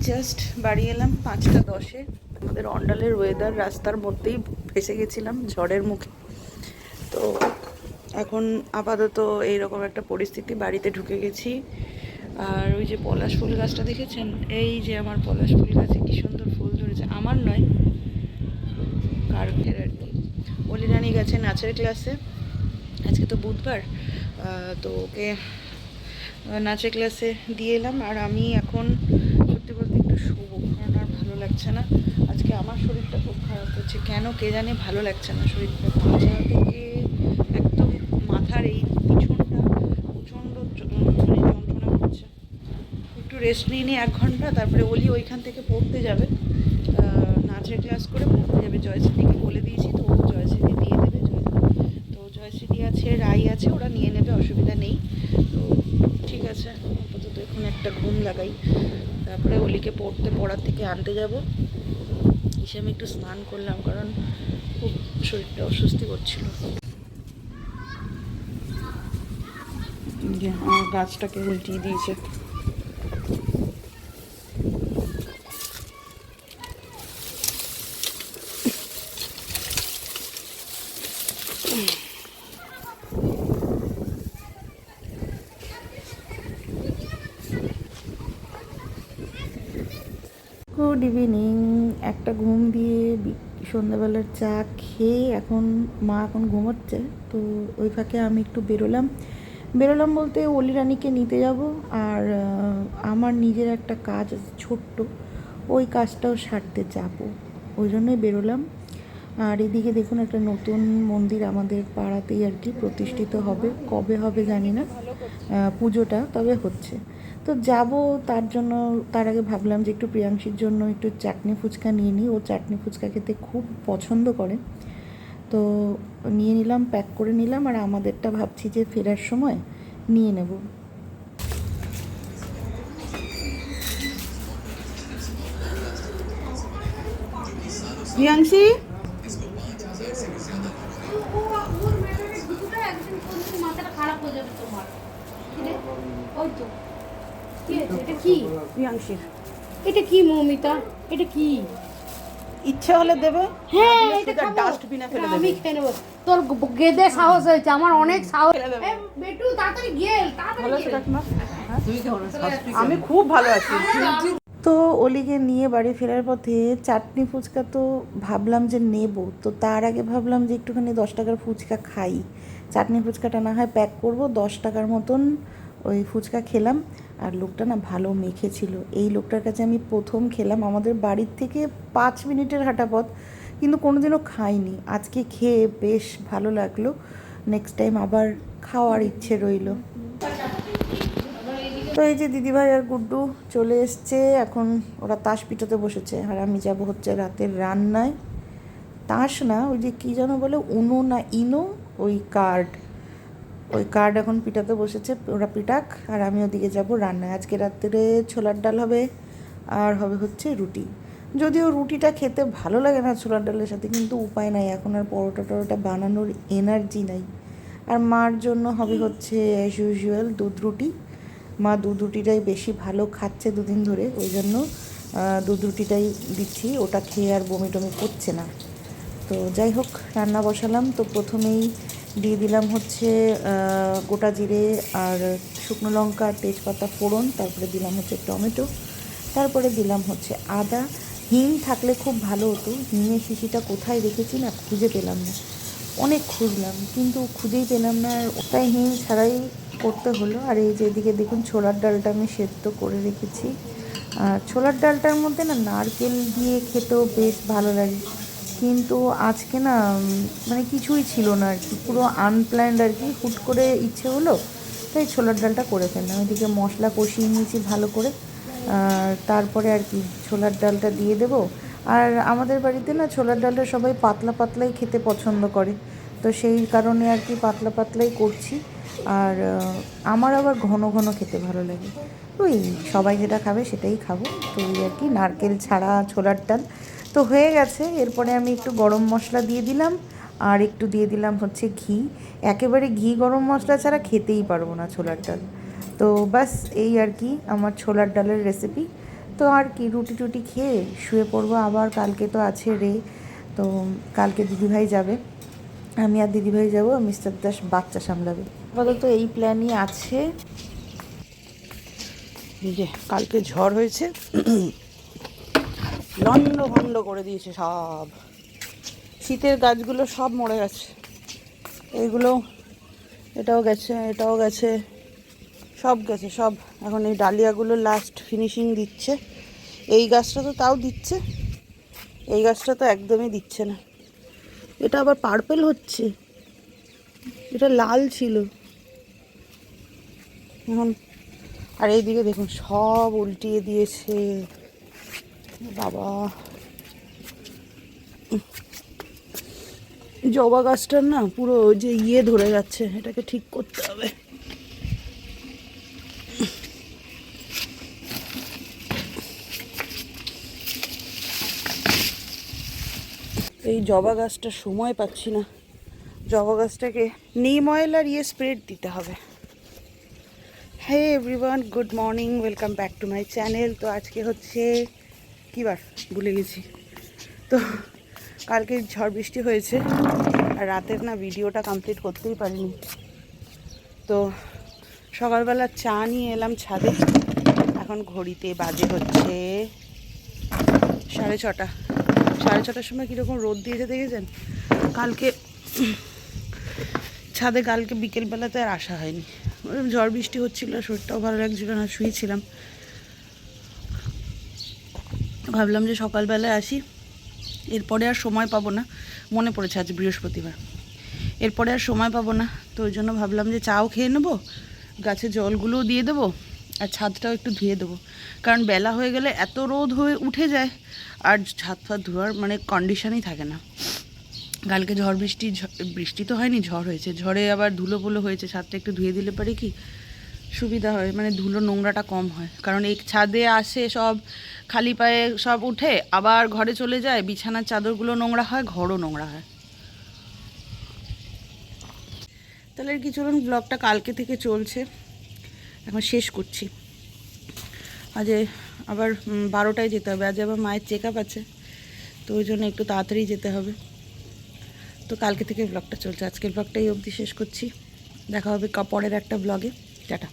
Just বাড়ি এলাম 5টা 10-এ। আমাদের অন্ডালের ওয়েদার, রাস্তার মধ্যেই ফেসে গেছিলাম ঝড়ের মুখে। তো এখন আপাতত এইরকম একটা পরিস্থিতি, বাড়িতে ঢুকে গেছি। আর ওই যে পলাশ ফুল গাছটা দেখেছেন, এই যে আমার পলাশ ফুল গাছে কি সুন্দর ফুল ধরেছে, আমার নয় কার্ভের আর কি। অলিরানি গেছে নাচের ক্লাসে, আজকে তো বুধবার, তো ওকে নাচের ক্লাসে দিয়ে এলাম। আর আমি এখন সত্যি বলতে একটু শোবো, কারণ আর ভালো লাগছে না। আজকে আমার শরীরটা খুব খারাপ হচ্ছে, কেন কে জানে ভালো লাগছে না শরীরটা। মাথা থেকে একদম মাথার এই পিছনটা প্রচণ্ড যন্ত্রণা হচ্ছে। একটু রেস্ট নিয়ে নিই 1 ঘন্টা, তারপরে অলি ওইখান থেকে পড়তে যাবে, নাচের ক্লাস করে পড়তে যাবে। জয়শ্রীকে বলে দিয়েছি, তো ও জয়শ্রী দিয়ে দেবে। তো জয়শ্রী আছে, রাই আছে, ওরা নিয়ে নেবে, অসুবিধা নেই। তো ঠিক আছে, আপাতত এখন একটা ঘুম লাগাই, তারপরে অলিকে পড়ার থেকে আনতে যাব। এসে আমি একটু স্নান করলাম, কারণ খুব শরীরটা অস্বস্তি করছিল। আমার গাছটাকে উল্টিয়ে দিয়েছে। Good evening. একটা ঘুম দিয়ে সন্ধ্যাবেলার চা খেয়ে এখন মা ঘুমোচ্ছে। তো ওই ফাঁকে আমি একটু বেরোলাম বলতে অলি রানীকে নিতে যাব। আর আমার নিজের একটা কাজ আছে ছোট্ট, ওই কাজটাও সারতে যাব, ওই জন্যই বেরোলাম। আর এদিকে দেখুন একটা নতুন মন্দির আমাদের পাড়াতেই আর কি প্রতিষ্ঠিত হবে, কবে হবে জানি না, পুজোটা তবে হচ্ছে। তো যাব, তার আগে ভাবলাম যে একটু প্রিয়াংশীর জন্য একটু চাটনি ফুচকা নিয়ে নিই, ও চাটনি ফুচকা খেতে খুব পছন্দ করে। তো নিয়ে নিলাম, প্যাক করে নিলাম। আর আমাদেরটা ভাবছি যে ফেরার সময় নিয়ে নেব। প্রিয়াংশী, এটা কি মৌমিতা, এটা কি ইচ্ছে হলে দেবে, হ্যাঁ এটা ডাস্টবিনে ফেলে দেবে। আমি খেয়ে নেবো। তোর গেদে সাহস হয়েছে, আমার অনেক সাহস। বেটু তাড়াতাড়ি গেল, আমি খুব ভালো আছি। তো অলিকে নিয়ে বাড়ি ফেরার পথে চাটনি ফুচকা তো ভাবলাম যে নেব, তো তার আগে ভাবলাম যে একটুখানি 10 টাকার ফুচকা খাই। চাটনি ফুচকাটা না হয় প্যাক করব, 10 টাকার মতন ওই ফুচকা খেলাম। আর লোকটা না ভালো মেখেছিল। এই লোকটার কাছে আমি প্রথম খেলাম, আমাদের বাড়ির থেকে 5 মিনিটের হাঁটা পথ, কিন্তু কোনোদিনও খাইনি। আজকে খেয়ে বেশ ভালো লাগলো, নেক্সট টাইম আবার খাওয়ার ইচ্ছে রইল। তো এই যে দিদিভাই আর গুড্ডু চলে এসছে, এখন ওরা তাস পিটাতে বসেছে। আর আমি যাব হচ্ছে রাতের রান্নায়। তাস না, ওই যে কী যেন বলে, উনো না ইনো, ওই কার্ড এখন পিটাতে বসেছে, ওরা পিটাক। আর আমি ওদিকে যাব রান্নায়। আজকে রাত্রে ছোলার ডাল হবে, আর হবে হচ্ছে রুটি। যদিও রুটিটা খেতে ভালো লাগে না ছোলার ডালের সাথে, কিন্তু উপায় নাই, এখন আর পরোটা বানানোর এনার্জি নাই। আর মার জন্য হবে হচ্ছে অ্যাজ ইউজুয়াল দুধ রুটি। মা দুধ রুটিটাই বেশি ভালো খাচ্ছে 2 দিন ধরে, ওই জন্য দুধ রুটিটাই দিচ্ছি, ওটা খেয়ে আর বমি টমি করছে না। তো যাই হোক, রান্না বসালাম। তো প্রথমেই দিয়ে দিলাম হচ্ছে গোটা জিরে আর শুকনো লঙ্কা, তেজপাতা ফোড়ন, তারপরে দিলাম হচ্ছে টমেটো, তারপরে দিলাম হচ্ছে আদা। হিং থাকলে খুব ভালো হতো, হিঙের শিশিটা কোথায় রেখেছি না খুঁজে পেলাম না, অনেক খুঁজলাম কিন্তু খুঁজেই পেলাম না, তাই হিং ছাড়াই করতে হলো। আর এই যে এদিকে দেখুন ছোলার ডালটা আমি সেদ্ধ করে রেখেছি। আর ছোলার ডালটার মধ্যে না নারকেল দিয়ে খেতেও বেশ ভালো লাগে, কিন্তু আজকে না মানে কিছুই ছিল না আর কি, পুরো আনপ্ল্যান্ড আর কি, হুট করে ইচ্ছে হলো তাই ছোলার ডালটা করে ফেললাম। এদিকে মশলা কষিয়ে নিয়েছি ভালো করে, তারপরে আর কি ছোলার ডালটা দিয়ে দেবো। আর আমাদের বাড়িতে না ছোলার ডালটা সবাই পাতলা পাতলাই খেতে পছন্দ করে, তো সেই কারণে আর কি পাতলা পাতলাই করছি। আর আমার আবার ঘন ঘন খেতে ভালো লাগে, ওই সবাই যেটা খাবে সেটাই খাবো, তো ওই আর কি নারকেল ছাড়া ছোলার ডাল তো হয়ে গেছে। এরপরে আমি একটু গরম মশলা দিয়ে দিলাম, আর একটু দিয়ে দিলাম হচ্ছে ঘি। একেবারে ঘি গরম মশলা ছাড়া খেতেই পারবো না ছোলার ডাল। তো বাস এই আর কি আমার ছোলার ডালের রেসিপি। তো আর কি রুটি টুটি খেয়ে শুয়ে পড়বো, আবার কালকে তো আছে রে। তো কালকে দিদিভাই যাবে, আমি আর দিদিভাই যাবো, মিস্টার দাস বাচ্চা সামলাবে। আপাতত এই প্ল্যানই আছে। এই যে কালকে ঝড় হয়েছে, লন্ড ভন্ড করে দিয়েছে সব, শীতের গাছগুলো সব মরে গেছে, এইগুলো এটাও গেছে, এটাও গেছে, সব গেছে সব। এখন এই ডালিয়াগুলো লাস্ট ফিনিশিং দিচ্ছে। এই গাছটা তো তাও দিচ্ছে, এই গাছটা তো একদমই দিচ্ছে না। এটা আবার পার্পেল হচ্ছে, এটা লাল ছিল এখন। আর এইদিকে দেখুন সব উল্টিয়ে দিয়েছে বাবা। জবা গাছটার না পুরো যে ধরে যাচ্ছে, এটাকে ঠিক করতে হবে। এই জবা গাছটা সময় পাচ্ছি না, জবা গাছটাকে নিম অয়েল আর স্প্রে দিতে হবে। Hey everyone, good morning, welcome back to my channel. তো আজকে হচ্ছে কী বার ভুলে গেছি। তো কালকে ঝড় বৃষ্টি হয়েছে আর রাতের না ভিডিওটা কমপ্লিট করতেই পারিনি। তো সকালবেলা চা নিয়ে এলাম ছাদে, এখন ঘড়িতে বাজে হচ্ছে 6:30। 6:30 সময় কীরকম রোদ দিয়েছে দেখেছেন। কালকে ছাদে কালকে বিকেলবেলাতে আর আসা হয়নি, ঝড় বৃষ্টি হচ্ছিল, শরীরটাও ভালো লাগছিল না, শুয়েছিলাম। ভাবলাম যে সকালবেলায় আসি, এরপরে আর সময় পাবো না। মনে পড়েছে আজ বৃহস্পতিবার, এরপরে আর সময় পাবো না, তো ওই জন্য ভাবলাম যে চাও খেয়ে নেবো, গাছে জলগুলোও দিয়ে দেবো, আর ছাদটাও একটু ধুয়ে দেবো। কারণ বেলা হয়ে গেলে এত রোদ হয়ে উঠে যায় আর ছাদ ফাদ ধোয়ার মানে কন্ডিশনই থাকে না। কালকে ঝড় বৃষ্টি, বৃষ্টি তো হয়নি, ঝড় হয়েছে, ঝড়ে আবার ধুলো ফুলো হয়েছে। ছাদটা একটু ধুয়ে দিলে পারে কি সুবিধা হয়, মানে ধুলো নোংরাটা কম হয়। কারণ এই ছাদে আসে সব খালি পায়ে সব উঠে, আবার ঘরে চলে যায়, বিছানার চাদরগুলো নোংরা হয়, ঘরও নোংরা হয়। তাহলে আর কি, চলুন ব্লগটা কালকে থেকে চলছে, এখন শেষ করছি। আজ আবার 12টায় যেতে হবে, আজ আবার মায়ের চেক আপ আছে, তো ওই জন্য একটু তাড়াতাড়ি যেতে হবে। তো কালকে থেকে ব্লগটা চলছে, আজকের ব্লগটা এই অবধি শেষ করছি। দেখা হবে পরের একটা ব্লগে, টাটা।